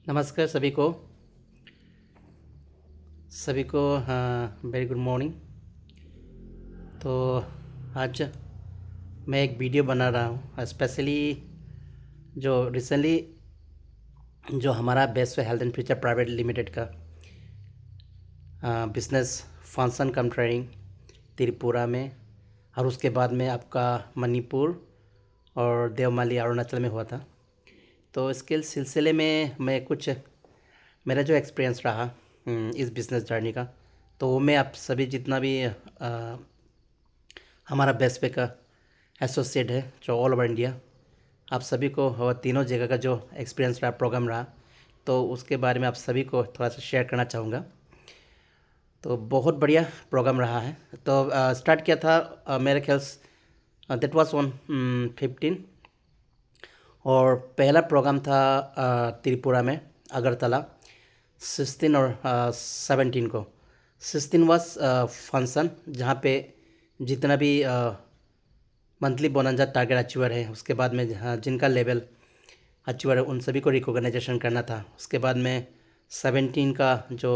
नमस्कार सभी को वेरी गुड मॉर्निंग। तो आज मैं एक वीडियो बना रहा हूँ स्पेशली जो रिसेंटली जो हमारा best health and future private limited का बिजनेस फंक्शन कम ट्रेनिंग त्रिपुरा में और उसके बाद में आपका मणिपुर और देवमाली अरुणाचल में हुआ था। तो इसके सिलसिले में मैं कुछ मेरा जो एक्सपीरियंस रहा इस बिज़नेस जर्नी का, तो वो मैं आप सभी जितना भी हमारा बेस्ट पे का एसोसिएट है जो ऑल ओवर इंडिया, आप सभी को और तीनों जगह का जो एक्सपीरियंस रहा, प्रोग्राम रहा, तो उसके बारे में आप सभी को थोड़ा सा शेयर करना चाहूँगा। तो बहुत बढ़िया प्रोग्राम रहा है। तो स्टार्ट किया था मेरे ख्याल से दैट वाज ऑन 15 और पहला प्रोग्राम था त्रिपुरा में अगरतला 16 और 17 को। 16 वाज फंक्शन जहाँ पे जितना भी मंथली बोनंजा टारगेट अचीवर है, उसके बाद में जिनका लेवल अचीवर है उन सभी को रिकॉग्नाइजेशन करना था। उसके बाद में 17 का जो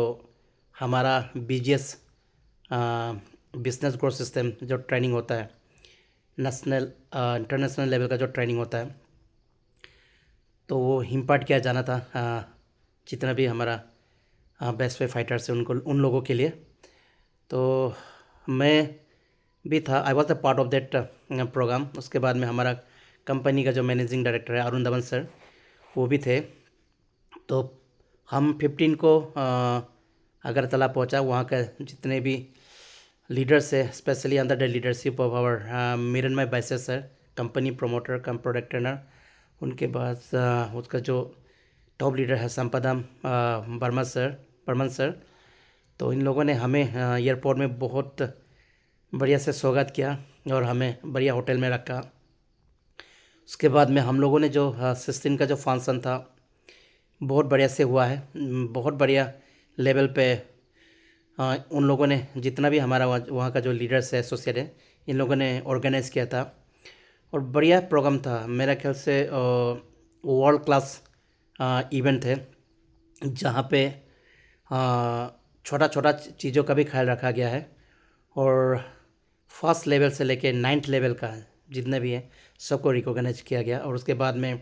हमारा BGS बिजनेस ग्रोथ सिस्टम जो ट्रेनिंग होता है, नेशनल इंटरनेशनल लेवल का जो ट्रेनिंग होता है, तो वो इम्पार्ट किया जाना था जितना भी हमारा बेस्ट वे फाइटर्स है उनको, उन लोगों के लिए। तो मैं भी था, I was a part of that programme. उसके बाद में हमारा कंपनी का जो मैनेजिंग डायरेक्टर है अरुण धवन सर, वो भी थे। तो हम 15 को अगरतला पहुंचा। वहाँ के जितने भी लीडर्स है, specially under the leadership of our Mirnamay Baise sir, company promoter cum product trainer. उनके बाद उसका जो टॉप लीडर है संपदा बर्मन सर। तो इन लोगों ने हमें एयरपोर्ट में बहुत बढ़िया से स्वागत किया और हमें बढ़िया होटल में रखा। उसके बाद में हम लोगों ने जो 16 का जो फंक्शन था बहुत बढ़िया से हुआ है। बहुत बढ़िया लेवल पे उन लोगों ने जितना भी हमारा वहाँ का जो लीडर्स है, एसोसिएट है, इन लोगों ने ऑर्गेनाइज़ किया था और बढ़िया प्रोग्राम था। मेरा ख्याल से वर्ल्ड क्लास इवेंट है जहाँ पे छोटा छोटा चीज़ों का भी ख्याल रखा गया है और फर्स्ट लेवल से लेके 9th लेवल का जितने भी हैं सबको रिकॉग्नाइज किया गया। और उसके बाद में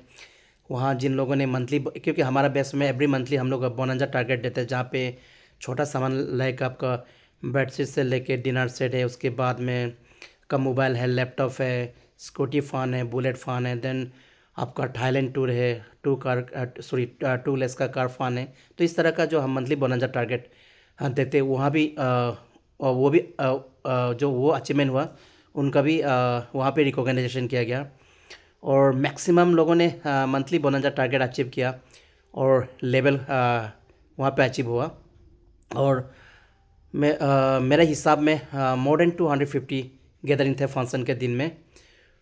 वहाँ जिन लोगों ने मंथली, क्योंकि हमारा बेस में एवरी मंथली हम लोग बोनंजा टारगेट देते हैं जहाँ पे छोटा सामान लाइक आपका बेडशीट से लेके डिनर सेट है, उसके बाद में का मोबाइल है, लैपटॉप है, स्कूटी फ़ान है, बुलेट फ़ान है, देन आपका थाईलैंड टूर है, टू लेस का कार फ़ान है। तो इस तरह का जो हम मंथली बोनंजा टारगेट देते हैं, वहाँ भी और वो भी जो वो अचीवमेंट हुआ उनका भी वहाँ पे रिकॉग्नाइजेशन किया गया और मैक्सिमम लोगों ने मंथली बोनंजा टारगेट अचीव किया और लेवल वहाँ पे अचीव हुआ। और मेरे हिसाब में मोर देन 250 गैदरिंग थे फंक्शन के दिन में।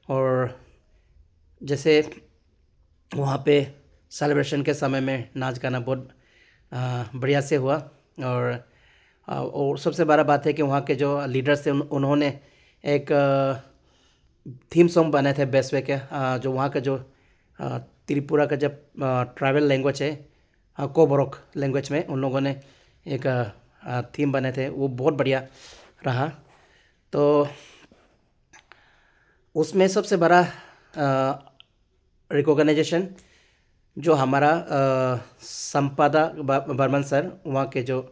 और जैसे वहाँ पे सेलिब्रेशन के समय में नाच गाना बहुत बढ़िया से हुआ। और सबसे बड़ा बात है कि वहाँ के जो लीडर्स थे उन्होंने एक थीम सॉन्ग बनाए थे बेस्ट वे के, जो वहाँ का जो त्रिपुरा का जब ट्राइबल लैंग्वेज है, कोबोरोक लैंग्वेज में उन लोगों ने एक थीम बनाए थे, वो बहुत बढ़िया रहा। तो उसमें सबसे बड़ा रिकॉग्नाइजेशन जो हमारा संपदा बर्मन सर, वहाँ के जो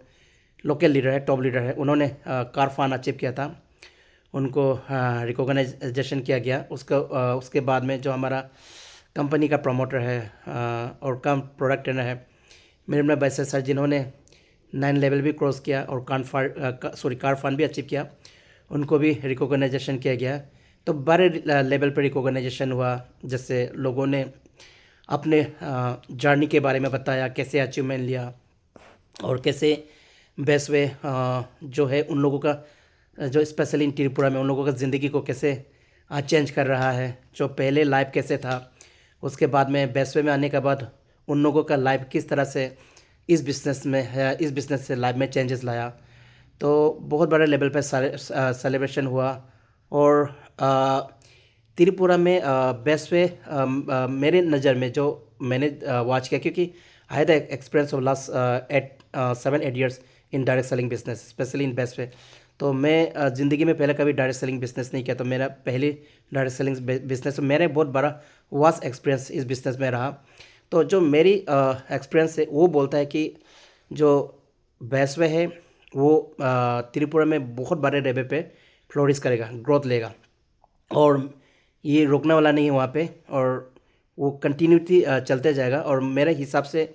लोकल लीडर है, टॉप लीडर है, उन्होंने कार फान अचीव किया था, उनको रिकॉग्नाइजेशन किया गया। उसके बाद में जो हमारा कंपनी का प्रमोटर है और कम प्रोडक्ट ट्रेनर है मिरमला बैसे सर, जिन्होंने 9 लेवल भी क्रॉस किया और कार फान भी अचीव किया, उनको भी रिकॉग्नाइजेशन किया गया। तो बड़े लेवल पर रिकॉग्नाइजेशन हुआ, जैसे लोगों ने अपने जर्नी के बारे में बताया, कैसे अचीवमेंट लिया और कैसे बेस्ट वे जो है उन लोगों का जो स्पेशली इन त्रिपुरा में उन लोगों का ज़िंदगी को कैसे चेंज कर रहा है। जो पहले लाइफ कैसे था, उसके बाद में बेस्ट वे में आने के बाद उन लोगों का लाइफ किस तरह से इस बिज़नेस में है, इस बिज़नेस से लाइफ में चेंजेस लाया। तो बहुत बड़े लेवल पे सेलिब्रेशन हुआ। और त्रिपुरा में बेस्ट वे मेरे नज़र में जो मैंने वॉच किया, क्योंकि I had the experience of last 7-8 years in direct selling business, specially in best way. तो मैं ज़िंदगी में पहले कभी डायरेक्ट सेलिंग बिजनेस नहीं किया, तो मेरा पहली डायरेक्ट सेलिंग बिजनेस, मेरा बहुत बड़ा वास्ट एक्सपीरियंस इस बिज़नेस में रहा। तो जो मेरी एक्सपीरियंस है वो बोलता है कि जो बैसवे है वो त्रिपुरा में बहुत बड़े लेवल पे फ्लोरिश करेगा, ग्रोथ लेगा, और ये रुकने वाला नहीं है वहाँ पे, और वो कंटिन्यूटी चलते जाएगा। और मेरे हिसाब से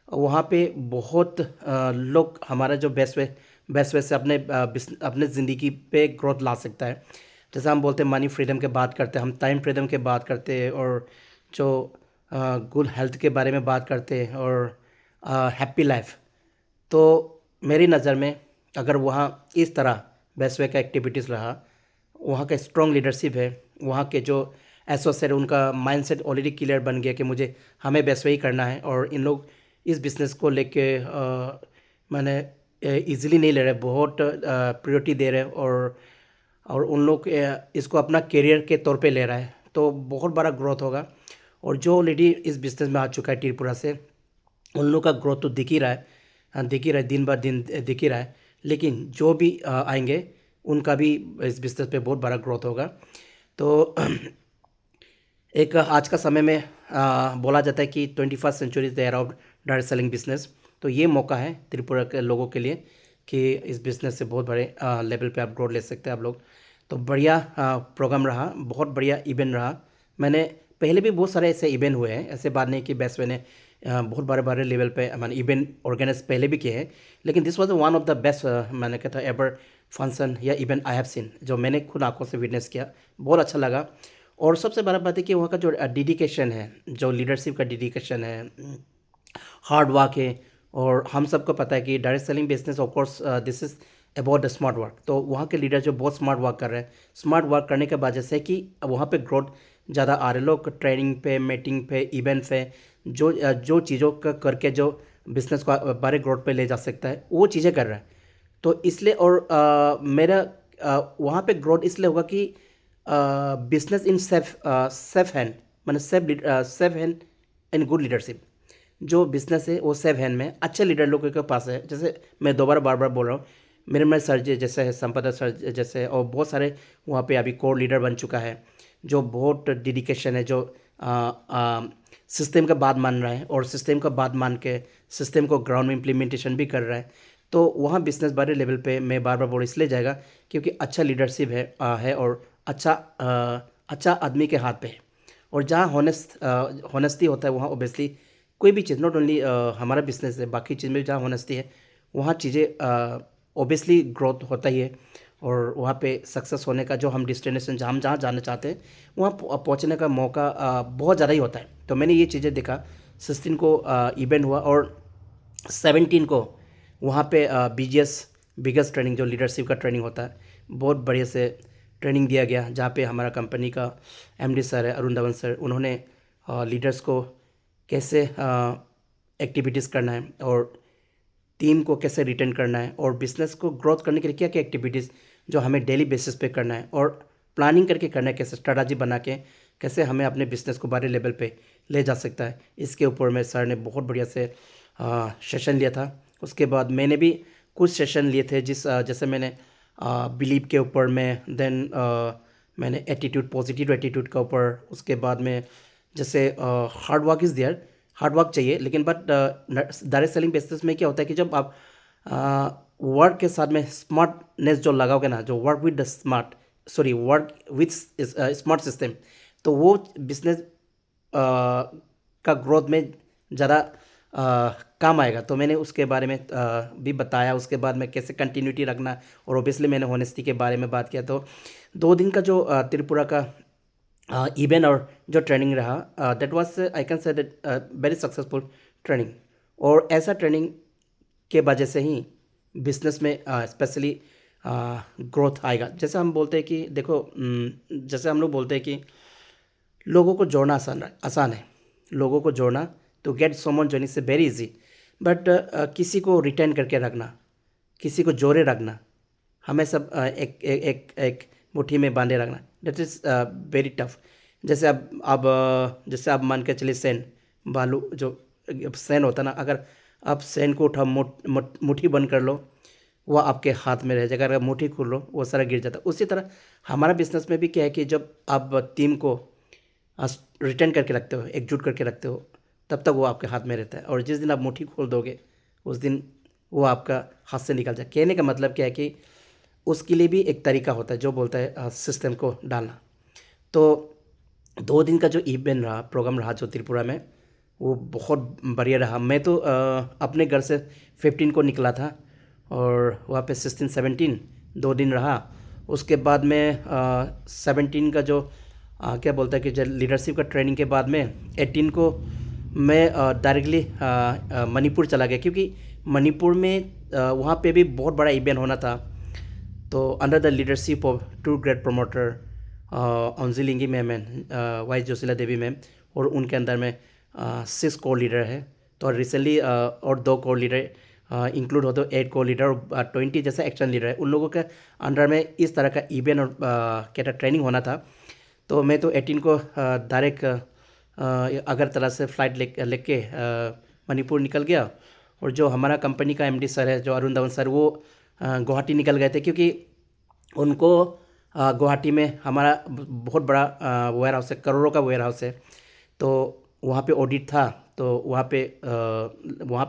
वहाँ पे बहुत लोग हमारा जो बेस्ट वे से अपने ज़िंदगी पे ग्रोथ ला सकता है। जैसे हम बोलते हैं मनी फ्रीडम के बात करते हैं, हम टाइम फ्रीडम के बात करते हैं, और जो गुड हेल्थ के बारे में बात करते हैं, और हैप्पी लाइफ। तो मेरी नज़र में अगर वहाँ इस तरह बेस्ट वे का एक्टिविटीज़ रहा, वहाँ का स्ट्रॉन्ग लीडरशिप है, वहाँ के जो एसोसिएट उनका माइंडसेट ऑलरेडी क्लियर बन गया कि मुझे हमें बेस्ट वे ही करना है, और इन लोग इस बिज़नेस को लेके मैंने इजीली नहीं ले रहे, बहुत प्रायोरिटी दे रहे हैं, और उन लोग इसको अपना करियर के तौर पे ले रहा है, तो बहुत बड़ा ग्रोथ होगा। और जो ऑलरेडी इस बिज़नेस में आ चुका है त्रिपुरा से, उन लोग का ग्रोथ तो दिख ही रहा है, दिख ही रहा है, दिन ब दिन दिख ही रहा है। लेकिन जो भी आएंगे उनका भी इस बिज़नेस पे बहुत बड़ा ग्रोथ होगा। तो एक आज का समय में बोला जाता है कि 21st century is the era of direct selling business. तो ये मौका है त्रिपुरा के लोगों के लिए कि इस बिज़नेस से बहुत बड़े लेवल पे आप ग्रोथ ले सकते हैं आप लोग। तो बढ़िया प्रोग्राम रहा, बहुत बढ़िया इवेंट रहा। मैंने पहले भी बहुत सारे ऐसे इवेंट हुए हैं, ऐसे बात नहीं कि बेस्ट वे ने बहुत बड़े बड़े लेवल पे मैंने इवेंट ऑर्गेनाइज पहले भी किए हैं, लेकिन this was one of the best मैंने कहा था एवर फंक्शन या इवेंट आई हैव सीन, जो मैंने खुद आंखों से विटनेस किया, बहुत अच्छा लगा। और सबसे बड़ा बात है कि वहाँ का जो डेडिकेशन है, जो लीडरशिप का डेडिकेशन है, हार्ड वर्क है। और हम सबको पता है कि direct selling business of course this is about the smart work. तो वहाँ के लीडर जो बहुत स्मार्ट वर्क कर रहे हैं, स्मार्ट वर्क करने के वजह से कि वहाँ पे ग्रोथ ज़्यादा आ रहे लोग, ट्रेनिंग पे, मीटिंग पे, इवेंट पे, जो चीज़ों का करके जो बिज़नेस को बड़े ग्रोथ पे ले जा सकता है, वो चीज़ें कर रहा है। तो इसलिए, और मेरा वहाँ पे ग्रोथ इसलिए होगा कि बिजनेस इन सेफ हैंड, मैंने safe hand and good leadership. जो बिजनेस है वो सेफ हैंड में अच्छे लीडर लोगों के पास है। जैसे मैं दोबारा बार बार बोल रहा हूँ, मेरे सर जैसे है, संपदा सर जैसे, और बहुत सारे वहाँ पे अभी कोर लीडर बन चुका है, जो बहुत डेडिकेशन है, जो सिस्टम का बात मान रहा है, और सिस्टम का बात मान के सिस्टम को ग्राउंड में इम्प्लीमेंटेशन भी कर रहा है। तो वहाँ बिजनेस बड़े लेवल पे मैं बार बार बोल इसलिए जाएगा क्योंकि अच्छा लीडरशिप है, और अच्छा आदमी के हाथ पे है। और जहाँ हॉनेस्टी होता है वहाँ ओबियसली कोई भी चीज़, नॉट ओनली हमारा बिजनेस है, बाकी चीज़ में जहाँ हॉनेस्टी है वहाँ चीज़ें ओबियसली ग्रोथ होता ही है। और वहाँ पे सक्सेस होने का जो हम डेस्टिनेशन हम जहाँ जाना चाहते हैं वहाँ पहुँचने का मौका बहुत ज़्यादा ही होता है। तो मैंने ये चीज़ें देखा। 16 को इवेंट हुआ, और 17 को वहाँ पे BGS बिगेस्ट ट्रेनिंग, जो लीडरशिप का ट्रेनिंग होता है, बहुत बढ़िया से ट्रेनिंग दिया गया, जहाँ पे हमारा कंपनी का MD सर है, अरुण धवन सर, उन्होंने लीडर्स को कैसे एक्टिविटीज़ करना है, और टीम को कैसे रिटेन करना है, और बिजनेस को ग्रोथ करने के लिए क्या क्या एक्टिविटीज़ जो हमें डेली बेसिस पे करना है, और प्लानिंग करके करना है, कैसे स्ट्रेटजी बना के कैसे हमें अपने बिजनेस को बड़े लेवल पे ले जा सकता है। इसके ऊपर में सर ने बहुत बढ़िया से सेशन लिया था। उसके बाद मैंने भी कुछ सेशन लिए थे, जैसे मैंने बिलीव के ऊपर में, देन मैंने एटीट्यूड, पॉजिटिव एटीट्यूड के ऊपर, उसके बाद में जैसे hard work is there, hard work चाहिए, लेकिन बट डायरेक्ट सेलिंग बिजनेस में क्या होता है कि जब आप वर्क के साथ में स्मार्टनेस जो लगाओगे ना, जो work with the smart, sorry work with smart system, तो वो बिजनेस का ग्रोथ में ज़्यादा काम आएगा। तो मैंने उसके बारे में भी बताया। उसके बाद में कैसे कंटिन्यूटी रखना, और ओबियसली मैंने होनेस्टी के बारे में बात किया। तो 2 दिन का जो त्रिपुरा का इवेंट और जो ट्रेनिंग रहा, that was I can say that very successful training. और ऐसा ट्रेनिंग के वजह से ही बिजनेस में स्पेशली ग्रोथ आएगा। जैसे हम बोलते हैं कि देखो, जैसे हम लोग बोलते हैं कि लोगों को जोड़ना आसान है, लोगों को जोड़ना, तो गेट समवन जॉइनिंग से वेरी इजी, बट किसी को रिटेन करके रखना, किसी को जोड़े रखना, हमें सब एक मुट्ठी में बांधे रखना, दैट इज़ वेरी टफ। जैसे अब जैसे आप मान के चलिए सैंड, बालू, जो सैन होता ना, अगर आप सैन को उठा मुट्ठी बंद कर लो, वो आपके हाथ में रह जाएगा, अगर मुट्ठी खोल लो वो सारा गिर जाता। उसी तरह हमारा बिजनेस में भी क्या है कि जब आप टीम को रिटर्न करके रखते हो, एकजुट करके रखते हो, तब तक वो आपके हाथ में रहता है। और जिस दिन आप मुट्ठी खोल दोगे उस दिन वो आपका हाथ से निकल जाए। कहने का मतलब क्या है कि उसके लिए भी एक तरीका होता है जो बोलता है सिस्टम को डालना। तो 2 दिन का जो इवेंट रहा, प्रोग्राम रहा जो त्रिपुरा में, वो बहुत बढ़िया रहा। मैं तो अपने घर से 15 को निकला था और वहाँ पे 16 17 2 दिन रहा। उसके बाद में 17 का जो क्या बोलता है कि जो लीडरशिप का ट्रेनिंग के बाद में 18 को मैं डायरेक्टली मणिपुर चला गया, क्योंकि मणिपुर में वहाँ पे भी बहुत बड़ा इवेंट होना था। तो under the leadership of two great promoter Anjilingi ma'am and Y Joshila Devi ma'am, और उनके अंदर में 6 कोर लीडर है। तो रिसेंटली और 2 कोर लीडर इंक्लूड हो तो 8 कोर लीडर और 20 जैसे एक्शन लीडर है। उन लोगों के अंडर में इस तरह का इवेंट और क्या था ट्रेनिंग होना था। तो मैं तो 18 को डायरेक्ट अगरतला से फ़्लाइट लेके मणिपुर निकल गया। और जो हमारा कंपनी का एमडी सर है, जो अरुण धवन सर, वो गुवाहाटी निकल गए थे, क्योंकि उनको गुवाहाटी में हमारा बहुत बड़ा वेयर हाउस है, करोड़ों का वेयर हाउस है। तो वहाँ पे ऑडिट था। तो वहाँ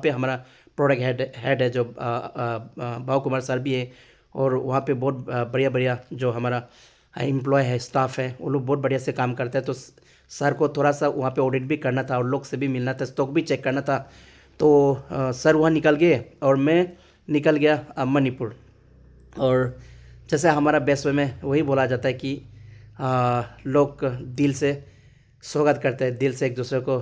पे हमारा प्रोडक्ट हेड है जो भाव कुमार सर भी है। और वहाँ पे बहुत बढ़िया बढ़िया जो हमारा एम्प्लॉय है, स्टाफ है, वो लोग बहुत बढ़िया से काम करते हैं। तो सर को थोड़ा सा वहाँ पे ऑडिट भी करना था और लोग से भी मिलना था, स्टॉक भी चेक करना था। तो सर वहाँ निकल गए और मैं निकल गया मणिपुर। और जैसे हमारा बेस्ट वे में वही बोला जाता है कि लोग दिल से स्वागत करते हैं, दिल से एक दूसरे को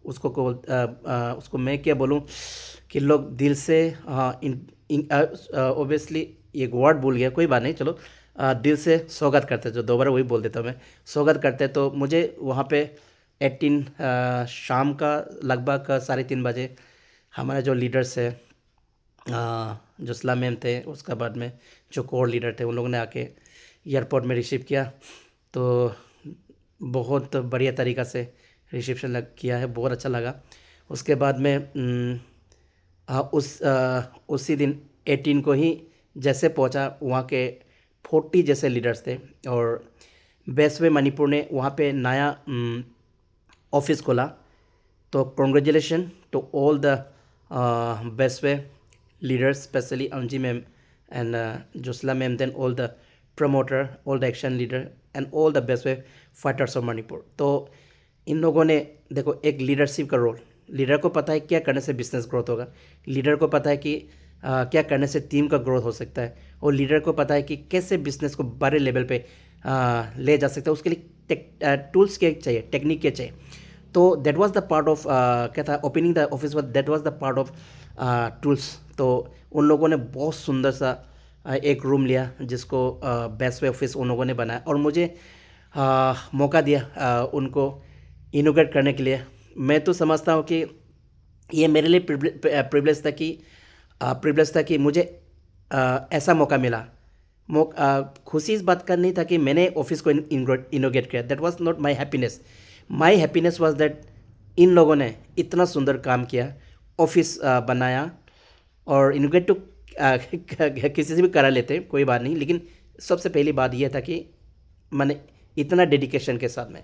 उसको मैं क्या बोलूँ कि लोग दिल से ओबियसली एक वर्ड भूल गया, कोई बात नहीं, चलो दिल से स्वागत करते हैं, जो दोबारा वही बोल देता हूँ मैं, स्वागत करते हैं। तो मुझे वहाँ पे 18 शाम का लगभग 3:30 बजे हमारे जो लीडर्स है, जो सलाम मैम थे, उसके बाद में जो कोर लीडर थे, उन लोगों ने आके एयरपोर्ट में रिसीव किया। तो बहुत बढ़िया तरीक़ा से रिसेप्शन किया है, बहुत अच्छा लगा। उसके बाद में उसी दिन 18 को ही जैसे पहुंचा, वहाँ के 40 जैसे लीडर्स थे। और बेस्ट वे मणिपुर ने वहाँ पे नया ऑफिस खोला। तो congratulation to all the best way leaders, especially Anji ma'am and Josla ma'am, then all the promoter, all the action leader and all the best way fighters of Manipur। तो इन लोगों ने देखो, एक लीडरशिप का role, leader को पता है क्या करने से बिजनेस ग्रोथ होगा, लीडर को पता है कि क्या करने से टीम का ग्रोथ हो सकता है, और लीडर को पता है कि कैसे बिजनेस को बड़े लेवल पे ले जा सकता है। उसके लिए टूल्स क्या चाहिए, टेक्निक क्या चाहिए। तो that was the part of क्या था, opening the office was, that was the part of tools. तो उन लोगों ने बहुत सुंदर सा एक रूम लिया, जिसको बेस्ट वे ऑफिस उन लोगों ने बनाया, और मुझे मौका दिया उनको इनोग्रेट करने के लिए। मैं तो समझता हूँ कि ये मेरे लिए प्रिविलेज था कि मुझे ऐसा मौका मिला। खुशी इस बात का नहीं था कि मैंने ऑफिस को इनोग्रेट किया, that was not my happiness. My happiness was that in लोगों ने इतना सुंदर काम किया, ऑफिस बनाया। और इनोग्रेट तो किसी से भी करा लेते, कोई बात नहीं, लेकिन सबसे पहली बात यह था कि मैंने इतना डेडिकेशन के साथ में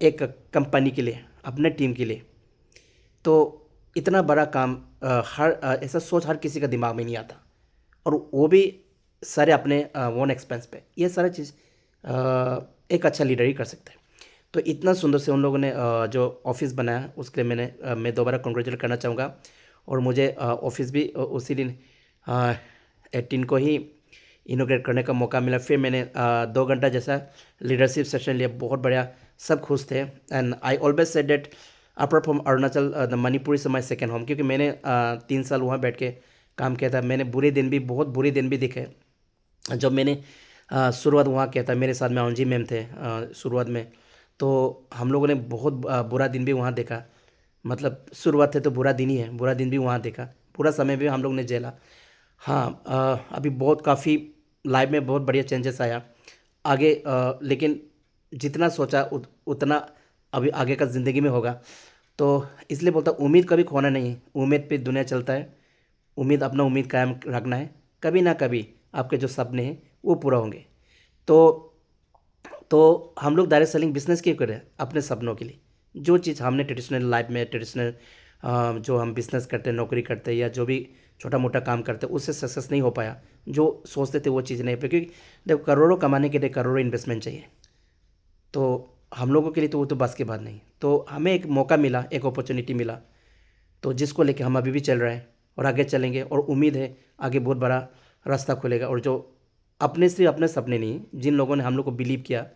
एक कंपनी के लिए, अपने टीम के लिए, तो इतना बड़ा काम ऐसा सोच हर किसी का दिमाग में नहीं आता, और वो भी सारे अपने ओन एक्सपेंस पे। ये सारा चीज़ एक अच्छा लीडर ही कर सकता है। तो इतना सुंदर से उन लोगों ने जो ऑफिस बनाया, उसके लिए मैं दोबारा कॉन्ग्रेचुलेट करना चाहूँगा। और मुझे ऑफिस भी उसी दिन 18 को ही इनोग्रेट करने का मौका मिला। फिर मैंने 2 घंटा जैसा लीडरशिप सेशन लिया, बहुत बढ़िया, सब खुश थे। And I always said that apart from Arunachal, the Manipur is my second home, क्योंकि मैंने 3 साल वहाँ बैठ के काम किया था। मैंने बुरे दिन भी, बहुत बुरे दिन भी दिखे। जब मैंने शुरुआत वहाँ किया था, मेरे साथ में अंजी मैम थे शुरुआत में, तो हम लोगों ने बहुत बुरा दिन भी वहाँ देखा। मतलब शुरुआत है तो बुरा दिन ही है, बुरा दिन भी वहाँ देखा, पूरा समय भी हम लोग ने झेला। हाँ, अभी बहुत काफ़ी लाइफ में बहुत बढ़िया चेंजेस आया आगे, लेकिन जितना सोचा उतना अभी आगे का ज़िंदगी में होगा। तो इसलिए बोलता हूँ उम्मीद कभी खोना नहीं है, उम्मीद पे दुनिया चलता है। उम्मीद अपना उम्मीद कायम रखना है, कभी ना कभी आपके जो सपने हैं वो पूरा होंगे। तो हम लोग डायरेक्ट सेलिंग बिजनेस क्यों करें? अपने सपनों के लिए। जो चीज़ हमने ट्रेडिशनल लाइफ में ट्रेडिशनल जो हम बिजनेस करते हैं, नौकरी करते हैं या जो भी छोटा मोटा काम करते हैं उससे सक्सेस नहीं हो पाया, जो सोचते थे वो चीज़ नहीं हो पाई, क्योंकि देखो करोड़ों कमाने के लिए करोड़ों इन्वेस्टमेंट चाहिए। तो हम लोगों के लिए तो वो तो बस की बात नहीं। तो हमें एक मौका मिला, एक अपॉर्चुनिटी मिला, तो जिसको लेके हम अभी भी चल रहे हैं और आगे चलेंगे, और उम्मीद है आगे बहुत बड़ा रास्ता खुलेगा। और जो अपने सिर्फ अपने सपने नहीं, जिन लोगों ने हम लोग को बिलीव किया,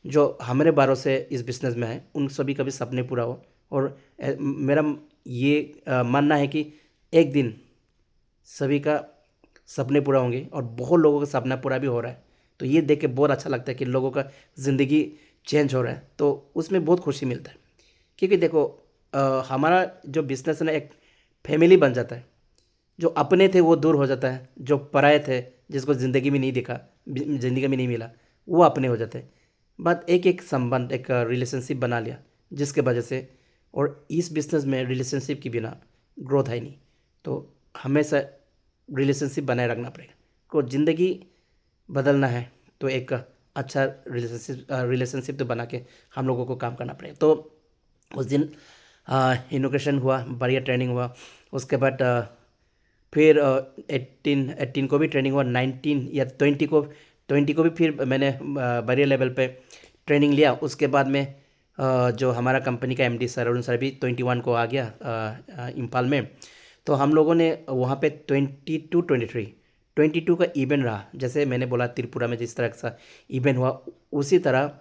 जो हमारे बारों से इस बिज़नेस में है, उन सभी का भी सपने पूरा हो। और मेरा ये मानना है कि एक दिन सभी का सपने पूरा होंगे और बहुत लोगों का सपना पूरा भी हो रहा है। तो ये देख के बहुत अच्छा लगता है कि लोगों का ज़िंदगी चेंज हो रहा है, तो उसमें बहुत खुशी मिलता है। क्योंकि देखो हमारा जो बिज़नेस है ना, एक फैमिली बन जाता है। जो अपने थे वो दूर हो जाता है, जो पराए थे जिसको ज़िंदगी में नहीं दिखा, ज़िंदगी में नहीं मिला, वो अपने हो जाते हैं। बट एक एक संबंध, एक रिलेशनशिप बना लिया जिसके वजह से, और इस बिज़नेस में रिलेशनशिप के बिना ग्रोथ है नहीं। तो हमेशा रिलेशनशिप बनाए रखना पड़ेगा। को ज़िंदगी बदलना है तो एक अच्छा रिलेशनशिप तो बना के हम लोगों को काम करना पड़ेगा। तो उस दिन इनोग्रेशन हुआ, बढ़िया ट्रेनिंग हुआ। उसके बाद फिर 18 को भी ट्रेनिंग हुआ, 19 या 20 को भी फिर मैंने बढ़िया लेवल पे ट्रेनिंग लिया। उसके बाद में जो हमारा कंपनी का एमडी सर, अरुण सर भी 21 को आ गया इम्फाल में। तो हम लोगों ने वहाँ पे 22 का इवेंट रहा। जैसे मैंने बोला त्रिपुरा में जिस तरह का इवेंट हुआ, उसी तरह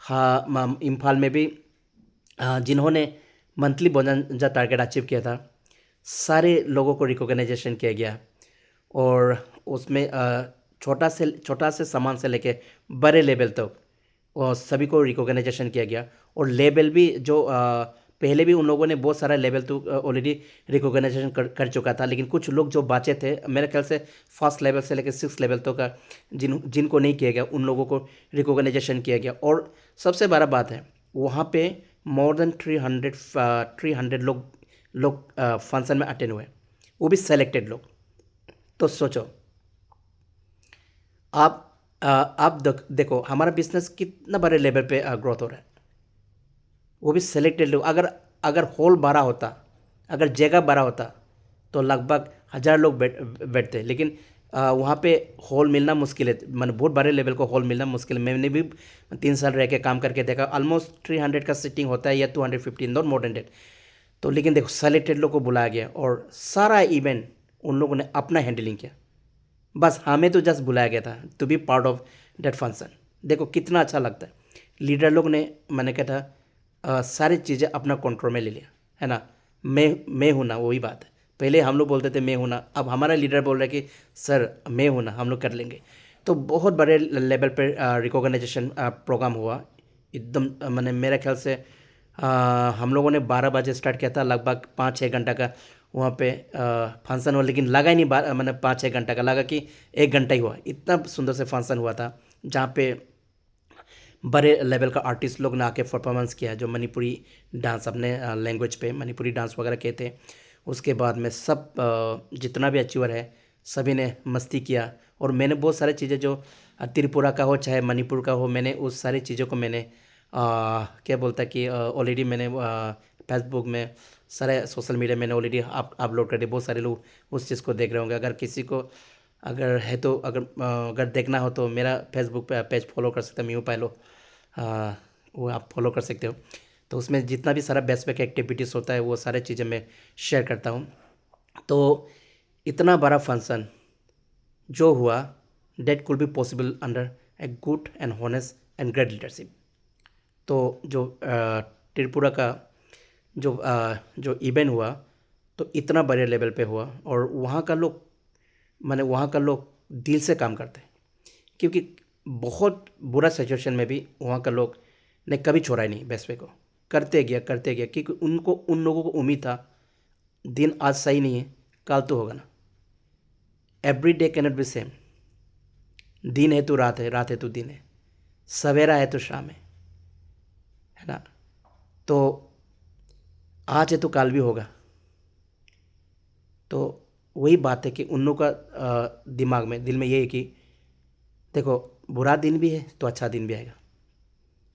हाँ इम्फाल में भी जिन्होंने मंथली बोनस टारगेट अचीव किया था, सारे लोगों को रिकॉग्नाइजेशन किया गया। और उसमें छोटा से सामान से लेके बड़े लेवल तक और सभी को रिकॉग्नाइजेशन किया गया। और लेवल भी जो पहले भी उन लोगों ने बहुत सारा लेवल तो ऑलरेडी रिकॉग्नाइजेशन कर चुका था, लेकिन कुछ लोग जो बचे थे, मेरे ख्याल से फर्स्ट लेवल से लेकर 6 लेवल तक का जिनको नहीं किया गया उन लोगों को रिकॉग्नाइजेशन किया गया। और सबसे बड़ा बात है, वहाँ पे मोर देन 300 लोग फंक्शन में अटेंड हुए, वो भी सेलेक्टेड लोग। तो सोचो आप, आप देखो हमारा बिजनेस कितना बड़े लेवल पे ग्रोथ हो रहा है, वो भी सेलेक्टेड लोग। अगर अगर हॉल बड़ा होता, अगर जगह बड़ा होता, तो लगभग 1,000 लोग बैठते। लेकिन वहाँ पे हॉल मिलना मुश्किल है, मतलब बहुत बड़े लेवल को हॉल मिलना मुश्किल है। मैंने भी 3 साल रह के काम करके देखा, ऑलमोस्ट 300 का सीटिंग होता है या 250, नॉट मोर देन डेट। तो लेकिन देखो सेलेक्टेड लोग को बुलाया गया और सारा इवेंट उन लोगों ने अपना हैंडलिंग किया। बस हमें तो जस्ट बुलाया गया था to be part of that function. देखो कितना अच्छा लगता है। लीडर लोग ने, मैंने कहा था सारी चीज़ें अपना कंट्रोल में ले लिया, है ना। मैं हूँ ना, वही बात है। पहले हम लोग बोलते थे मैं हूँ ना, अब हमारा लीडर बोल रहा है कि सर मैं हूँ ना, हम लोग कर लेंगे। तो बहुत बड़े लेवल पर रिकॉग्नाइजेशन प्रोग्राम हुआ एकदम। मैंने मेरे ख्याल से हम लोगों ने 12 बजे स्टार्ट किया था, लगभग 5-6 घंटा का वहाँ पे फंक्शन हुआ। लेकिन लगा ही नहीं, मैंने 5-6 घंटा का लगा कि 1 घंटा ही हुआ। इतना सुंदर से फंक्शन हुआ था जहाँ पे बड़े लेवल का आर्टिस्ट लोग ने आके परफॉर्मेंस किया, जो मणिपुरी डांस अपने लैंग्वेज पे मणिपुरी डांस वगैरह किए थे। उसके बाद में सब जितना भी अचीवर है सभी ने मस्ती किया। और मैंने बहुत सारी चीज़ें जो त्रिपुरा का हो चाहे मणिपुर का हो, मैंने उस सारी चीज़ों को मैंने क्या बोलता कि ऑलरेडी मैंने फेसबुक में सारे सोशल मीडिया मैंने ऑलरेडी अपलोड कर दिए। बहुत सारे लोग उस चीज़ को देख रहे होंगे। अगर किसी को अगर है तो अगर देखना हो तो मेरा फेसबुक पे पेज फॉलो कर सकते हो, म्यू पायलो, वो आप फॉलो कर सकते हो। तो उसमें जितना भी सारा बेस्ट बैक एक्टिविटीज़ होता है वो सारी चीज़ें मैं शेयर करता हूँ। तो इतना बड़ा फंक्शन जो हुआ, that could be possible under a good and honest and great leadership. तो जो त्रिपुरा का जो इवेंट हुआ, तो इतना बड़े लेवल पे हुआ। और वहाँ का लोग, माने वहाँ का लोग दिल से काम करते हैं। क्योंकि बहुत बुरा सिचुएशन में भी वहाँ का लोग ने कभी छोड़ा ही नहीं बेस्ट वे को, करते गया क्योंकि उनको, उन लोगों को उम्मीद था दिन आज सही नहीं है, कल तो होगा ना। Every day cannot be same. दिन है तो रात है, रात है तो दिन है, सवेरा है तो शाम है ना। तो आज है तो काल भी होगा। तो वही बात है कि उन लोगों का दिमाग में, दिल में ये है कि देखो, बुरा दिन भी है तो अच्छा दिन भी आएगा,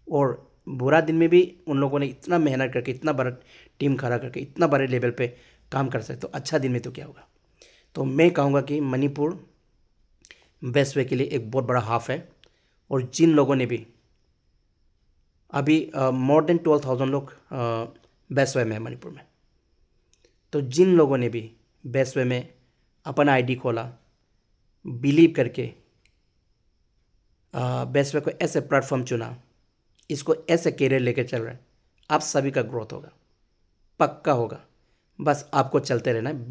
और बुरा दिन में भी उन लोगों ने इतना मेहनत करके, इतना बड़ा टीम खड़ा करके, इतना बड़े लेवल पे काम कर सकते, तो अच्छा दिन में तो क्या होगा। तो मैं कहूँगा कि मणिपुर बेस्ट वे के लिए एक बहुत बड़ा हाफ है। और जिन लोगों ने भी अभी मोर देन 12,000 लोग बेस्ट वे में है मणिपुर में, तो जिन लोगों ने भी बेस्ट वे में अपन आईडी खोला, बिलीव करके बेस्ट वे को ऐसे प्लेटफॉर्म चुना, इसको ऐसे कैरियर लेके चल रहे हैं, आप सभी का ग्रोथ होगा, पक्का होगा। बस आपको चलते रहना है,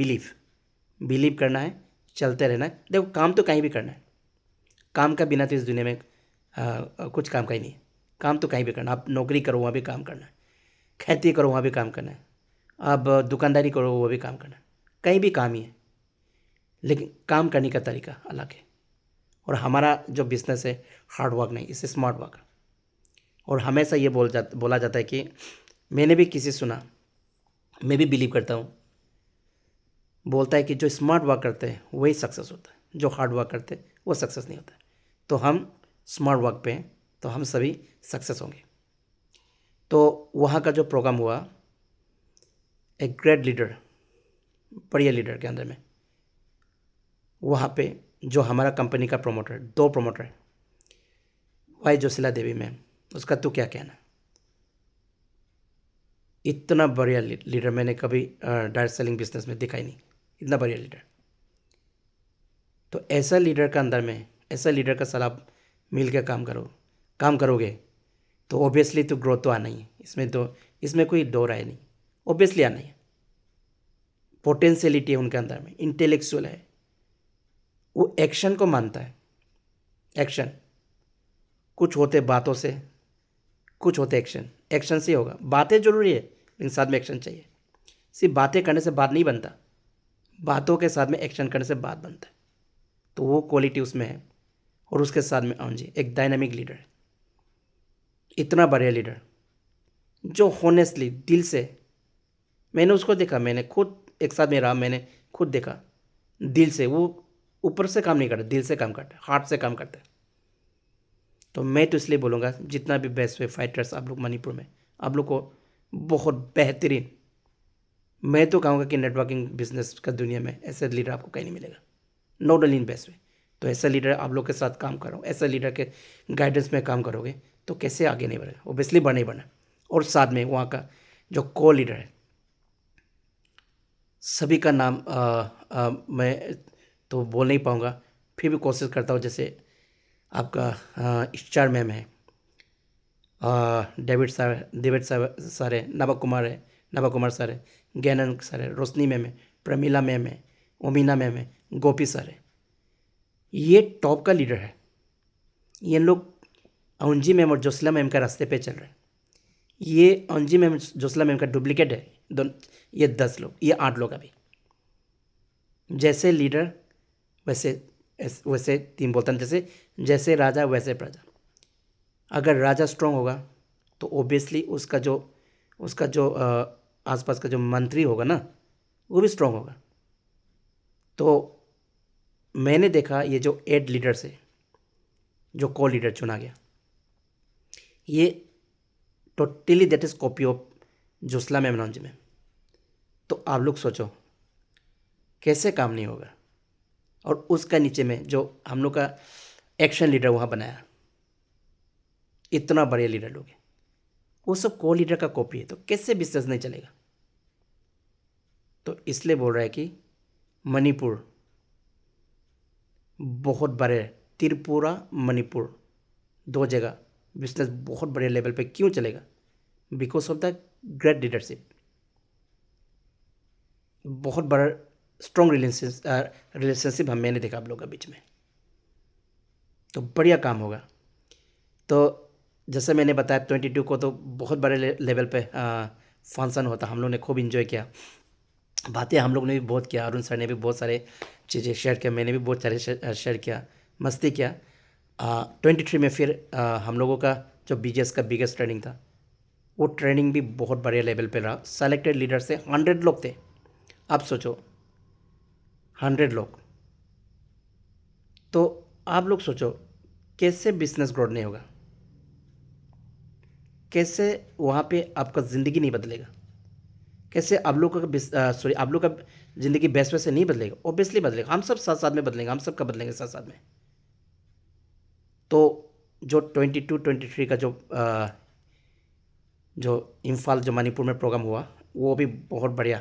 बिलीव करना है, चलते रहना है। देखो, काम तो कहीं भी करना है, काम का बिना तो इस दुनिया में कुछ काम का ही नहीं है। काम तो कहीं भी करना, आप नौकरी करो वहाँ भी काम करना है, खेती करो वहाँ भी काम करना है, आप दुकानदारी करो वो भी काम करना है, कहीं भी काम ही है। लेकिन काम करने का तरीका अलग है। और हमारा जो बिजनेस है हार्ड वर्क नहीं, इसे स्मार्ट वर्क। और हमेशा ये बोला जाता है कि मैंने भी किसी सुना, मैं भी बिलीव करता हूँ, बोलता है कि जो स्मार्ट वर्क करते हैं वही सक्सेस होता है, जो हार्ड वर्क करते हैं वो सक्सेस नहीं होता है। तो हम स्मार्ट वर्क पे हैं, तो हम सभी सक्सेस होंगे। तो वहाँ का जो प्रोग्राम हुआ, एक ग्रेट लीडर, बढ़िया लीडर के अंदर में, वहाँ पे जो हमारा कंपनी का प्रमोटर, 2 प्रमोटर है, वाई जोशीला देवी मैम, उसका तो क्या कहना। इतना बढ़िया लीडर मैंने कभी डायरेक्ट सेलिंग बिजनेस में देखा ही नहीं, इतना बढ़िया लीडर। तो ऐसा लीडर का अंदर में, ऐसा लीडर का साथ आप मिल के काम करोगे, तो ऑब्वियसली तो ग्रोथ तो आना ही है। इसमें कोई दो राय नहीं, ऑब्वियसली आना ही है। पोटेंशियलिटी है उनके अंदर में, इंटेलेक्चुअल है, वो एक्शन को मानता है। एक्शन, कुछ होते बातों से, कुछ होते एक्शन से होगा। बातें जरूरी है लेकिन साथ में एक्शन चाहिए। सिर्फ बातें करने से बात नहीं बनता, बातों के साथ में एक्शन करने से बात बनता है। तो वो क्वालिटी उसमें है। और उसके साथ में अरुण जी एक डायनामिक लीडर है, इतना बढ़िया लीडर जो होनेस्टली दिल से, मैंने उसको देखा, मैंने खुद एक साथ में रहा, मैंने खुद देखा, दिल से वो ऊपर से काम नहीं करता, दिल से काम करता है, हार्ट से काम करता है। तो मैं तो इसलिए बोलूँगा, जितना भी बेस्ट वे फाइटर्स आप लोग मणिपुर में, आप लोग को बहुत बेहतरीन, मैं तो कहूँगा कि नेटवर्किंग बिजनेस का दुनिया में ऐसा लीडर आपको कहीं नहीं मिलेगा, not only in best way. तो ऐसा लीडर आप लोग के साथ काम करो, ऐसा लीडर के गाइडेंस में काम करोगे तो कैसे आगे नहीं बढ़ेगा, ओबियसली बढ़ना ही बढ़ना। और साथ में वहाँ का जो को लीडर है, सभी का नाम मैं तो बोल नहीं पाऊँगा, फिर भी कोशिश करता हूँ। जैसे आपका स्टार मैम है, डेविड सर है, नवा कुमार सर है, ज्ञानंद सर है, रोशनी मैम है, प्रमीला मैम है, ओमिना मैम है, गोपी सर है। ये टॉप का लीडर है। ये लोग अंजी मैम और जोसला मैम का रास्ते पे चल रहे हैं। ये अंजी मैम जोसला मैम का डुप्लीकेट है ये 10 लोग, ये 8 लोग अभी। जैसे लीडर वैसे टीम बोलता है, जैसे राजा वैसे प्रजा। अगर राजा स्ट्रांग होगा तो ओबियसली उसका जो आसपास का जो मंत्री होगा ना, वो भी स्ट्रांग होगा। तो मैंने देखा ये जो 8 लीडर से जो को लीडर चुना गया, ये totally that is copy of Joshila ma'am Nonji ma'am. तो आप लोग सोचो कैसे काम नहीं होगा। और उसका नीचे में जो हम लोग का एक्शन लीडर वहाँ बनाया, इतना बड़े लीडर लोग हैं, वो सब को लीडर का कॉपी है, तो कैसे बिजनेस नहीं चलेगा। तो इसलिए बोल रहा है कि मणिपुर बहुत बड़े, त्रिपुरा मणिपुर 2 जगह बिजनेस बहुत बड़े लेवल पे क्यों चलेगा, because of the great leadership. बहुत बड़ा स्ट्रॉन्ग रिलेशनशिप हम मैंने देखा आप लोगों के बीच में, तो बढ़िया काम होगा। तो जैसे मैंने बताया 22 को तो बहुत बड़े लेवल पे फंक्शन होता, हम लोग ने खूब इन्जॉय किया, बातें हम लोग ने भी बहुत किया, अरुण सर ने भी बहुत सारे चीज़ें शेयर किया, मैंने भी बहुत सारे शेयर किया, मस्ती किया। 23 में फिर हम लोगों का जो BGS का बिगेस्ट ट्रेनिंग था, वो ट्रेनिंग भी बहुत बड़े लेवल पे रहा। सेलेक्टेड लीडर से 100 लोग थे। आप सोचो 100 लोग, तो आप लोग सोचो कैसे बिजनेस ग्रोथ नहीं होगा, कैसे वहाँ पे आपका ज़िंदगी नहीं बदलेगा, कैसे आप लोग का आप लोग का ज़िंदगी बेस्ट वे से नहीं बदलेगा। ऑब्वियसली बदलेगा, हम सब साथ साथ में बदलेंगे, हम सब का बदलेंगे साथ साथ में। तो जो 22-23 का जो इम्फाल जो मणिपुर में प्रोग्राम हुआ वो भी बहुत बढ़िया।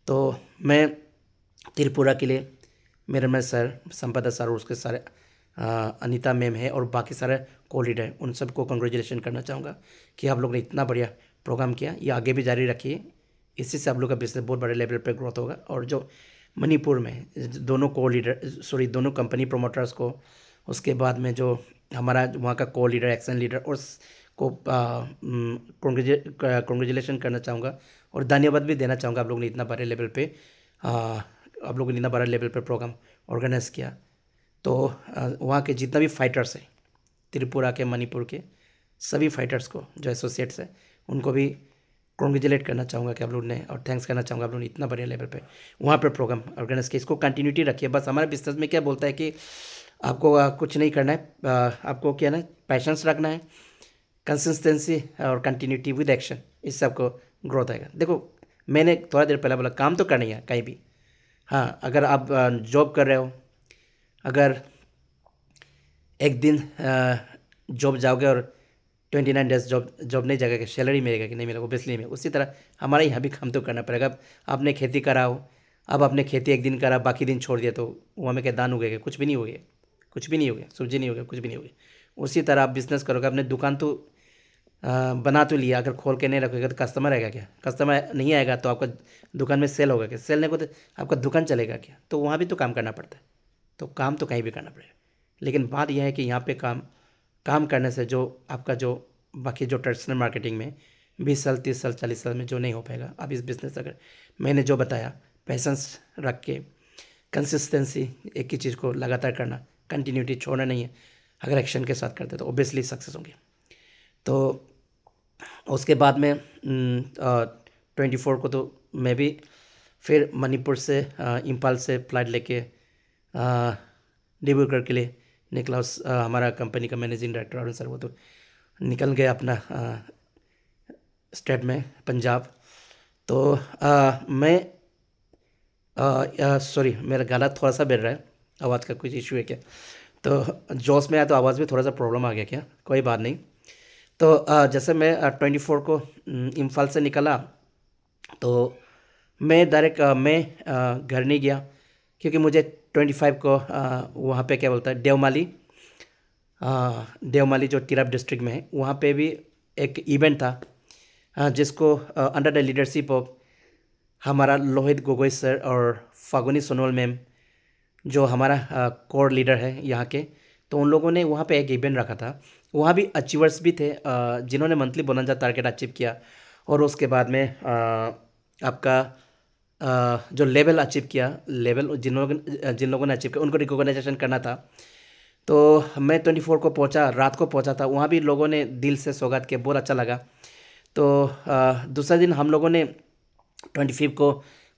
तो मैं त्रिपुरा के लिए मेरे में सर संपदा सर और उसके सारे अनीता मैम है और बाकी सारे को लीडर, उन सबको कंग्रेचुलेशन करना चाहूँगा कि आप लोग ने इतना बढ़िया प्रोग्राम किया। ये आगे भी जारी रखिए, इसी से आप लोग का बिजनेस बहुत बड़े लेवल पर ग्रोथ होगा। और जो मणिपुर में दोनों को लीडर दोनों कंपनी प्रोमोटर्स को, उसके बाद में जो हमारा वहाँ का को लीडर एक्शन लीडर और को कॉन्ग्रेचुलेशन करना चाहूँगा और धन्यवाद भी देना चाहूँगा। आप लोग ने इतना बड़े लेवल पे आप लोगों ने इतना बड़ा लेवल पे प्रोग्राम ऑर्गेनाइज किया। तो वहाँ के जितना भी फाइटर्स हैं त्रिपुरा के, मणिपुर के सभी फाइटर्स को जो एसोसिएट्स हैं उनको भी कॉन्ग्रेचुलेट करना चाहूँगा कि आप लोग ने, और थैंक्स करना चाहूँगा आप लोग ने इतना बड़े लेवल पे वहाँ पर प्रोग्राम ऑर्गेनाइज किया। इसको कंटिन्यूटी रखिए। बस हमारे बिजनेस में क्या बोलता है कि आपको कुछ नहीं करना है, आपको क्या ना पैशंस रखना है, कंसिस्टेंसी और कंटिन्यूटी विद एक्शन, इससे आपको ग्रोथ आएगा। देखो मैंने थोड़ा देर पहले बोला काम तो करना ही है कहीं भी। हाँ, अगर आप जॉब कर रहे हो, अगर एक दिन जॉब जाओगे और 29 डेज जॉब नहीं जाएगा, सैलरी मिलेगा कि नहीं मिलेगा, ऑब्वियसली नहीं मिलेगा। उसी तरह हमारे यहाँ भी काम तो करना पड़ेगा। अब आपने खेती करा हो, अब आपने खेती एक दिन करा बाकी दिन छोड़ दिया तो वहाँ में क्या दान उगेगा? कुछ भी नहीं उगेगा, कुछ भी नहीं होगा, सब्जी नहीं होगा, कुछ भी नहीं होगा। उसी तरह आप बिजनेस करोगे, अपने दुकान तो बना तो लिया, अगर खोल के नहीं रखोगे तो कस्टमर आएगा क्या? कस्टमर नहीं आएगा तो आपका दुकान में सेल होगा क्या? सेल नहीं होगा तो आपका दुकान चलेगा क्या? तो वहाँ भी तो काम करना पड़ता है। तो काम तो कहीं भी करना पड़ेगा, लेकिन बात यह है कि यहाँ पे काम करने से जो आपका जो बाकी जो ट्रेडिशनल मार्केटिंग में 20 साल 30 साल 40 साल में जो नहीं हो पाएगा, अब इस बिज़नेस अगर मैंने जो बताया पैसेंस रख के, कंसिस्टेंसी, एक ही चीज़ को लगातार करना, कंटिन्यूटी छोड़ना नहीं है, अगर एक्शन के साथ करते तो ऑब्वियसली सक्सेस होंगे। तो उसके बाद में 24 को तो मैं भी फिर मणिपुर से इम्फाल से फ़्लाइट लेके डिब्रूगढ़ के लिए निकला। हमारा कंपनी का मैनेजिंग डायरेक्टर अरुण सर वो तो निकल गए अपना स्टेट में पंजाब। तो मैं सॉरी मेरा गला थोड़ा सा बैठ रहा है, आवाज़ का कुछ इशू है क्या? तो जोश में आया तो आवाज़ में थोड़ा सा प्रॉब्लम आ गया क्या? कोई बात नहीं। तो जैसे मैं 24 को इम्फाल से निकला तो मैं डायरेक्ट मैं घर नहीं गया, क्योंकि मुझे 25 को वहाँ पे क्या बोलता है देवमाली जो तिरप डिस्ट्रिक्ट में है वहाँ पे भी एक इवेंट था, जिसको अंडर द लीडरशिप ऑफ हमारा लोहित गोगोई सर और फागुनी सोनोवाल मैम जो हमारा कोर लीडर है यहाँ के, तो उन लोगों ने वहाँ पे एक इवेंट रखा था। वहाँ भी अचीवर्स भी थे जिन्होंने मंथली बोनस टारगेट अचीव किया, और उसके बाद में आपका जो लेवल अचीव किया, लेवल जिन लोगों ने अचीव किया उनको रिकॉग्नाइजेशन करना था। तो मैं 24 को पहुँचा, रात को पहुँचा था, वहाँ भी लोगों ने दिल से स्वागत किया, बहुत अच्छा लगा। तो दूसरा दिन हम लोगों ने 25 को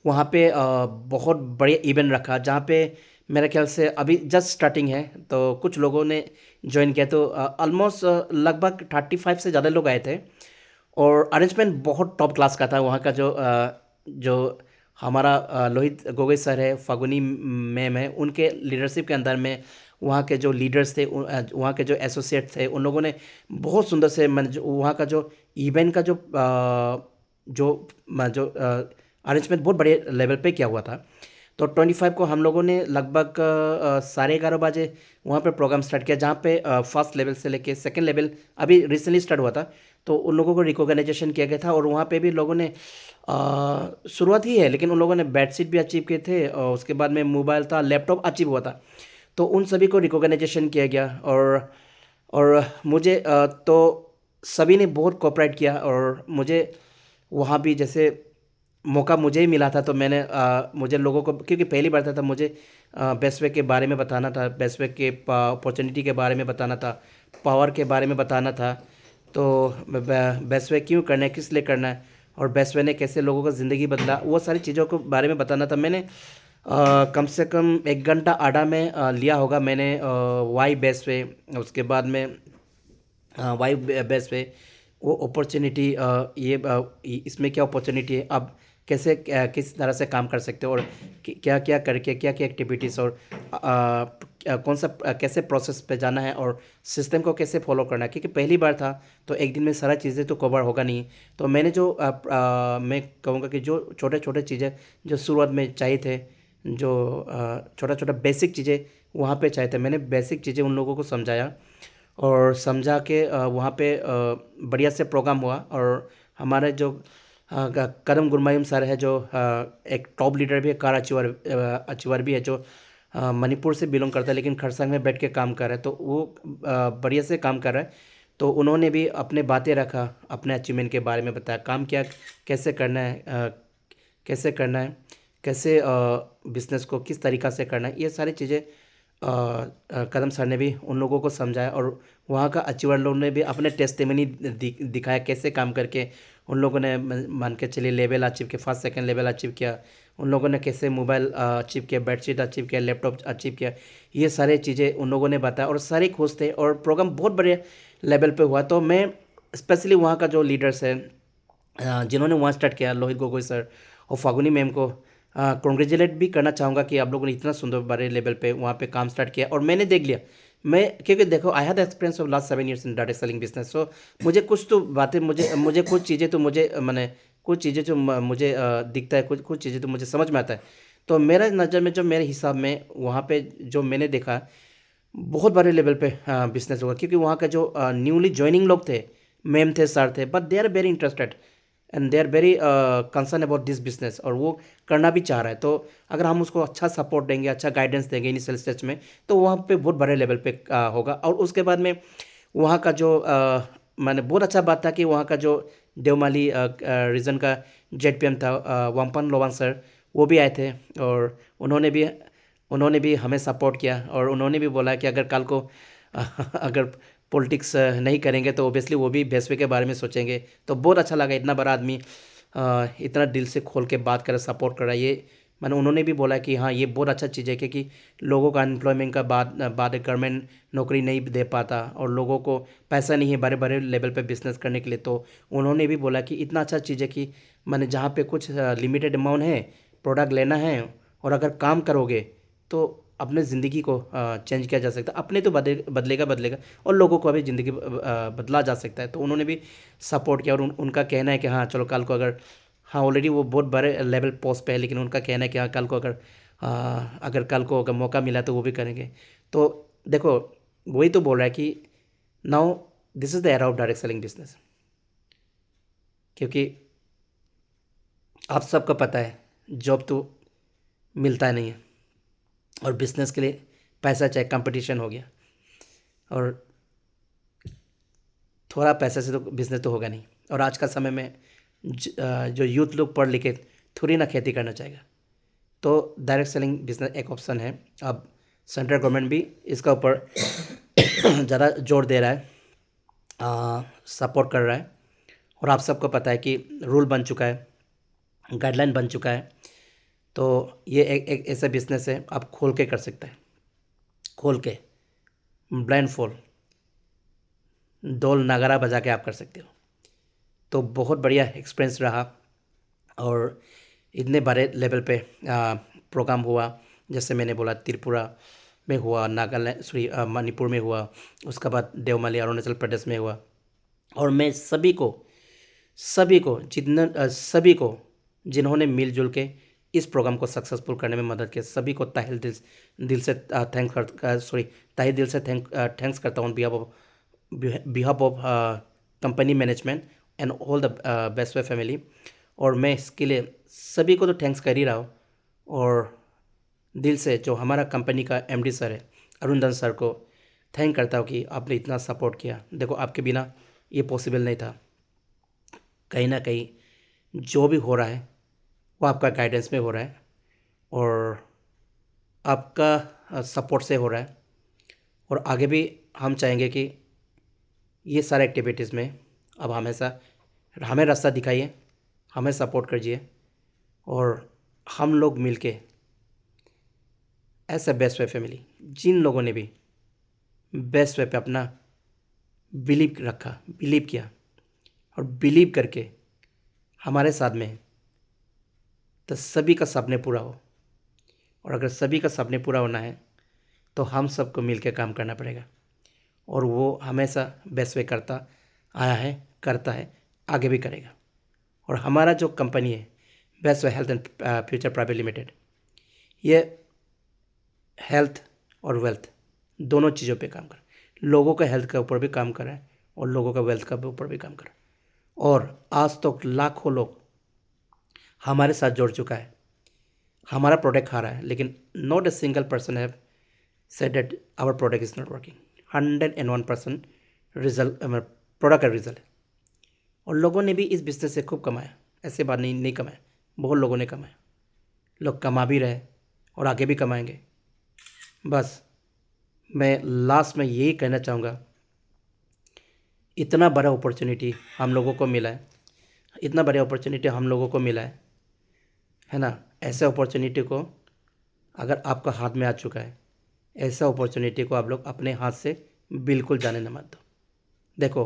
वहाँ पे बहुत बढ़िया इवेंट रखा, जहाँ पे मेरे ख्याल से अभी जस्ट स्टार्टिंग है, तो कुछ लोगों ने ज्वाइन किया। तो ऑलमोस्ट लगभग 35 से ज़्यादा लोग आए थे, और अरेंजमेंट बहुत टॉप क्लास का था। वहाँ का जो हमारा लोहित गोगोई सर है, फागुनी मैम है, उनके लीडरशिप के अंदर में वहाँ के जो लीडर्स थे, वहाँ के जो एसोसिएट थे, उन लोगों ने बहुत सुंदर से वहाँ का जो इवेंट का जो अरेंजमेंट बहुत बड़े लेवल पे किया हुआ था। तो 25 को हम लोगों ने लगभग 11:30 बजे वहाँ पे प्रोग्राम स्टार्ट किया, जहाँ पे फर्स्ट लेवल से लेके सेकंड लेवल अभी रिसेंटली स्टार्ट हुआ था। तो उन लोगों को रिकॉग्नाइजेशन किया गया था, और वहाँ पे भी लोगों ने शुरुआत ही है लेकिन उन लोगों ने बेडशीट भी अचीव किए थे, और उसके बाद में मोबाइल था, लैपटॉप अचीव हुआ था। तो उन सभी को रिकॉग्नाइजेशन किया गया, और मुझे तो सभी ने बहुत कोऑपरेट किया, और मुझे वहाँ भी जैसे मौका मुझे ही मिला था, तो मैंने मुझे लोगों को, क्योंकि पहली बार था, मुझे बेस्ट वे के बारे में बताना था, बेस्ट वे के अपॉर्चुनिटी के बारे में बताना था, पावर के बारे में बताना था। तो बेस्ट वे क्यों करना है, किस लिए करना है, और बेस्ट वे ने कैसे लोगों का ज़िंदगी बदला, वो सारी चीज़ों के बारे में बताना था। मैंने कम से कम 1 घंटा आधा में लिया होगा मैंने। वाई बेस्ट वे, उसके बाद में वाई बेस्ट वे, वो अपॉर्चुनिटी, इसमें क्या अपॉर्चुनिटी है, आप कैसे किस तरह से काम कर सकते हो, और क्या क्या करके क्या क्या एक्टिविटीज़, और कौन सा कैसे प्रोसेस पे जाना है, और सिस्टम को कैसे फॉलो करना है, क्योंकि पहली बार था तो एक दिन में सारा चीज़ें तो कवर होगा नहीं। तो मैंने जो मैं कहूँगा कि जो छोटे छोटे चीज़ें जो शुरुआत में चाहिए थे, जो छोटा छोटा बेसिक चीज़ें वहाँ पे चाहिए थे, मैंने बेसिक चीज़ें उन लोगों को समझाया, और समझा के वहाँ पे बढ़िया से प्रोग्राम हुआ। और हमारे जो करम गुरमायुम सर है, जो एक टॉप लीडर भी है, कार अचीवर अचीवर भी है, जो मणिपुर से बिलोंग करता है लेकिन खरसांग में बैठ के काम कर रहा है, तो वो बढ़िया से काम कर रहा है। तो उन्होंने भी अपने बातें रखा, अपने अचीवमेंट के बारे में बताया, काम क्या कैसे करना है, कैसे करना है, कैसे बिजनेस को किस तरीक़ा से करना है, ये सारी चीज़ें कदम सर ने भी उन लोगों को समझाया। और वहाँ का अचीवर लोगों ने भी अपने टेस्टिमनी दिखाया, कैसे काम करके उन लोगों ने मान के चलिए लेवल अचीव किया, फर्स्ट सेकंड लेवल अचीव किया, उन लोगों ने कैसे मोबाइल अचीव किया, बेडशीट अचीव किया, लैपटॉप अचीव किया, ये सारे चीज़ें उन लोगों ने बताया, और सारे खुश थे, और प्रोग्राम बहुत बड़े लेवल पे हुआ। तो मैं स्पेशली वहाँ का जो लीडर्स है, जिन्होंने वहाँ स्टार्ट किया, लोहित गोगोई सर और फागुनी मैम को कॉन्ग्रेचुलेट भी करना चाहूँगा कि आप लोगों ने इतना सुंदर बड़े लेवल पे वहाँ पे काम स्टार्ट किया। और मैंने देख लिया, मैं क्योंकि देखो I have experience of last 7 years in direct selling business, so मुझे कुछ तो बातें, मुझे मुझे कुछ चीज़ें तो मुझे मैंने कुछ चीज़ें जो मुझे दिखता है, कुछ कुछ चीज़ें तो मुझे समझ में आता है। तो मेरा नज़र में, जो मेरे हिसाब में वहाँ पे जो मैंने देखा, बहुत बड़े लेवल पे बिजनेस होगा, क्योंकि वहाँ का जो न्यूली ज्वाइनिंग लोग थे, मैम थे, सर थे, but they are very interested and they are very concern about this business, और वो करना भी चाह रहा है। तो अगर हम उसको अच्छा सपोर्ट देंगे, अच्छा गाइडेंस देंगे इनिशियल स्टेज में, तो वहाँ पे बहुत बड़े लेवल पे होगा। और उसके बाद में वहाँ का जो मैंने बहुत अच्छा बात था कि वहाँ का जो देवमाली रीजन का जेड पी एम था, वम्पन लोवान सर, वो भी आए थे, और उन्होंने भी हमें सपोर्ट किया, और उन्होंने भी बोला कि अगर कल को अगर पॉलिटिक्स नहीं करेंगे तो ओबियसली वो भी भेसवे के बारे में सोचेंगे। तो बहुत अच्छा लगा, इतना बड़ा आदमी इतना दिल से खोल के बात कर, सपोर्ट कर रहा है, ये मैंने उन्होंने भी बोला कि हाँ ये बहुत अच्छा चीज़ है, क्योंकि लोगों का अनएम्प्लॉयमेंट का बाद गवर्नमेंट नौकरी नहीं दे पाता, और लोगों को पैसा नहीं है बड़े बड़े लेवल पे बिजनेस करने के लिए। तो उन्होंने भी बोला कि इतना अच्छा चीज़ है कि मैंने जहाँ पे कुछ लिमिटेड अमाउंट है, प्रोडक्ट लेना है, और अगर काम करोगे तो अपने ज़िंदगी को चेंज किया जा सकता है, अपने तो बदलेगा बदलेगा, और लोगों को भी ज़िंदगी बदला जा सकता है। तो उन्होंने भी सपोर्ट किया, और उनका कहना है कि हाँ चलो कल को अगर, हाँ ऑलरेडी वो बहुत बड़े लेवल पोस्ट पे है, लेकिन उनका कहना है कि हाँ कल को अगर कल को अगर मौका मिला तो वो भी करेंगे। तो देखो, वही तो बोल रहा है कि now this is the era of direct selling business, क्योंकि आप सबको पता है जॉब तो मिलता नहीं है, और बिजनेस के लिए पैसा चाहिए, कंपटीशन हो गया, और थोड़ा पैसे से तो बिजनेस तो होगा नहीं। और आज का समय में जो यूथ लोग पढ़ लिखे थोड़ी ना खेती करना चाहेगा। तो डायरेक्ट सेलिंग बिजनेस एक ऑप्शन है। अब सेंट्रल गवर्नमेंट भी इसका ऊपर ज़्यादा जोर दे रहा है, सपोर्ट कर रहा है, और आप सबको पता है कि रूल बन चुका है, गाइडलाइन बन चुका है। तो ये एक ऐसा बिजनेस है, आप खोल के कर सकते हैं, खोल के ब्लाइंड फोल ढोल नगारा बजा के आप कर सकते हो। तो बहुत बढ़िया एक्सपीरियंस रहा, और इतने बड़े लेवल पे प्रोग्राम हुआ, जैसे मैंने बोला त्रिपुरा में हुआ, नागालैंड सॉरी मणिपुर में हुआ, उसके बाद देवमाली अरुणाचल प्रदेश में हुआ। और मैं सभी को जिन्होंने मिलजुल के इस प्रोग्राम को सक्सेसफुल करने में मदद की, सभी को दिल से थैंक्स करता हूँ, behalf of company management and all the best way family. और मैं इसके लिए सभी को तो थैंक्स कर ही रहा हूँ, और दिल से जो हमारा कंपनी का एमडी सर है अरुण सर को थैंक करता हूँ कि आपने इतना सपोर्ट किया। देखो आपके बिना ये पॉसिबल नहीं था। कहीं ना कहीं जो भी हो रहा है वो आपका गाइडेंस में हो रहा है, और आपका सपोर्ट से हो रहा है, और आगे भी हम चाहेंगे कि ये सारे एक्टिविटीज़ में अब हमेशा हमें रास्ता दिखाइए, हमें सपोर्ट कीजिए और हम लोग मिलके ऐसा बेस्ट वे फैमिली, जिन लोगों ने भी बेस्ट वे पे अपना बिलीव किया और बिलीव करके हमारे साथ में है, तो सभी का सपने पूरा हो। और अगर सभी का सपने पूरा होना है तो हम सबको मिलकर काम करना पड़ेगा। और वो हमेशा बेस्ट वे करता आया है, करता है, आगे भी करेगा। और हमारा जो कंपनी है best way health and future private limited, ये हेल्थ और वेल्थ दोनों चीज़ों पे काम कर रहा है। लोगों का हेल्थ के ऊपर भी काम कर रहा है और लोगों का वेल्थ के ऊपर भी काम कर रहा है। और आज तक तो लाखों लोग हमारे साथ जुड़ चुका है, हमारा प्रोडक्ट खा रहा है, लेकिन not a single person have said that our product is not working. 101% result product का रिजल्ट है। और लोगों ने भी इस बिजनेस से खूब कमाया, ऐसे बात नहीं कमाया, बहुत लोगों ने कमाया। लोग कमा भी रहे और आगे भी कमाएंगे। बस मैं लास्ट में यही कहना चाहूँगा, इतना बड़ा अपॉर्चुनिटी हम लोगों को मिला है, इतना बड़ा अपॉर्चुनिटी हम लोगों को मिला है ना। ऐसे अपॉर्चुनिटी को अगर आपका हाथ में आ चुका है, ऐसा अपॉर्चुनिटी को आप लोग अपने हाथ से बिल्कुल जाने न मत दो। देखो,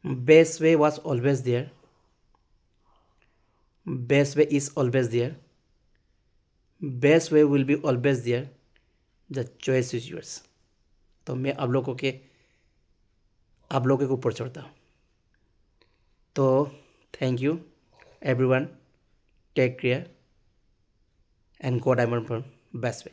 best way was always there, best way is always there, best way will be always there, the choice is yours. तो मैं आप लोगों के ऊपर छोड़ता हूँ। तो thank you everyone, take care and God I want for best way.